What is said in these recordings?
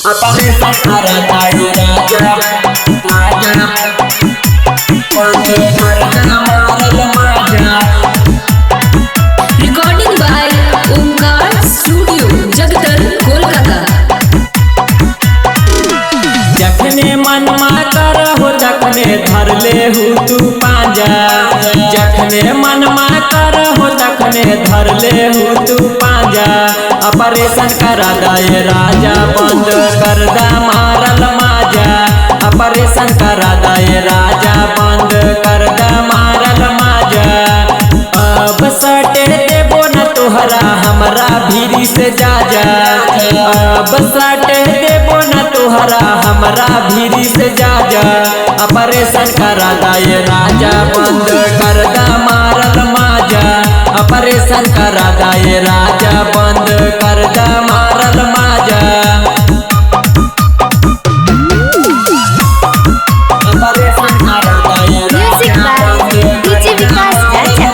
अपने सहारा ताई राजा राजा Recording by Omkar Studio, Jagdal, Kolkata. जखने मनमा करहु तखने धर लेहु तू पांजा। जखने मनमा करहु तखने धर लेहु तू पांजा। ऑपरेशन करा दे राजा बंद कर दा मारल माजा। ऑपरेशन करा दे राजा बंद कर दा मारल माजा। अब सटे देबो न तोहरा हमरा भीरी से जा जा। अब सटे देबो न तोहरा हमरा भीरी से जा जा। ऑपरेशन करा दे राजा बंद कर दा मारल माजा। ऑपरेशन करा दे राजा बंद कर दा मारल माजा। ऑपरेशन करा दे Music by DJ Vikas Raja.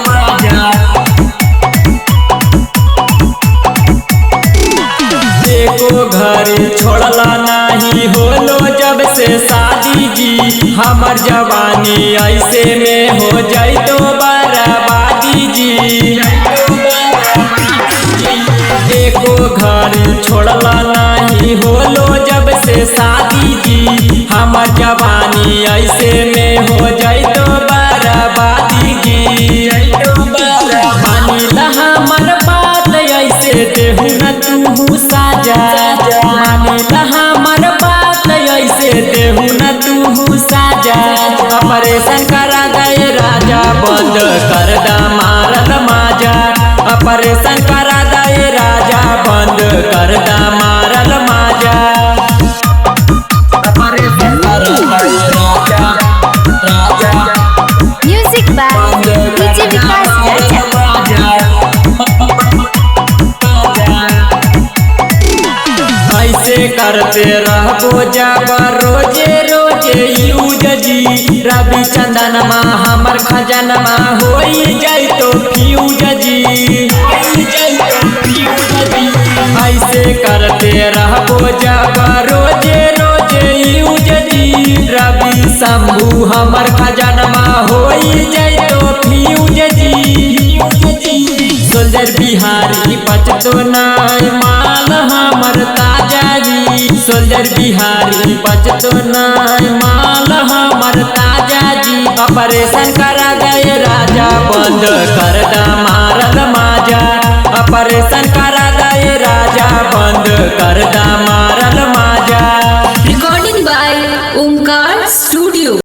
एको घर छोड़ला नहीं होलो जब से शादी जी। हमर जवानी ऐसे में हो जाई तो बर्बादी जी। एको घर छोड़ला नहीं होलो जब से शादी जी। हमर जवानी ऐसे में हो जाई तो बर्बादी जी। मानिला हमर बात ऐसे देहु न तू साजा। मानिला हमर बात ऐसे देहु न तू साजा। ऑपरेशन करा दे राजा बंद कर दा मारल माजा। ऑपरेशन करा दे राजा बंद कर दा मारल माजा। ऑपरेशन करा दे राजा राजा Music by DJ Vikas Raja. ऐसे करते रहबो जब रोजे रोजे यूज जी। रवि चंदन हमर खजनमा होई जाई तो फ्यूज जी। ऐसे करते रहबो जब रोजे रोजे यूज जी। रवि शंभू हमर खजनमा होई जाई तो फ्यूज जी। सोल्जर बिहारी बचतो नाय माल हमर ताजा जी। सोल्जर बिहारी बचतो नाय माल हमर ताजा जी। ऑपरेशन करा दे राजा बंद कर दा मारल माजा। ऑपरेशन करा दे राजा बंद कर दा मारल माजा। Recording by Omkar Studio.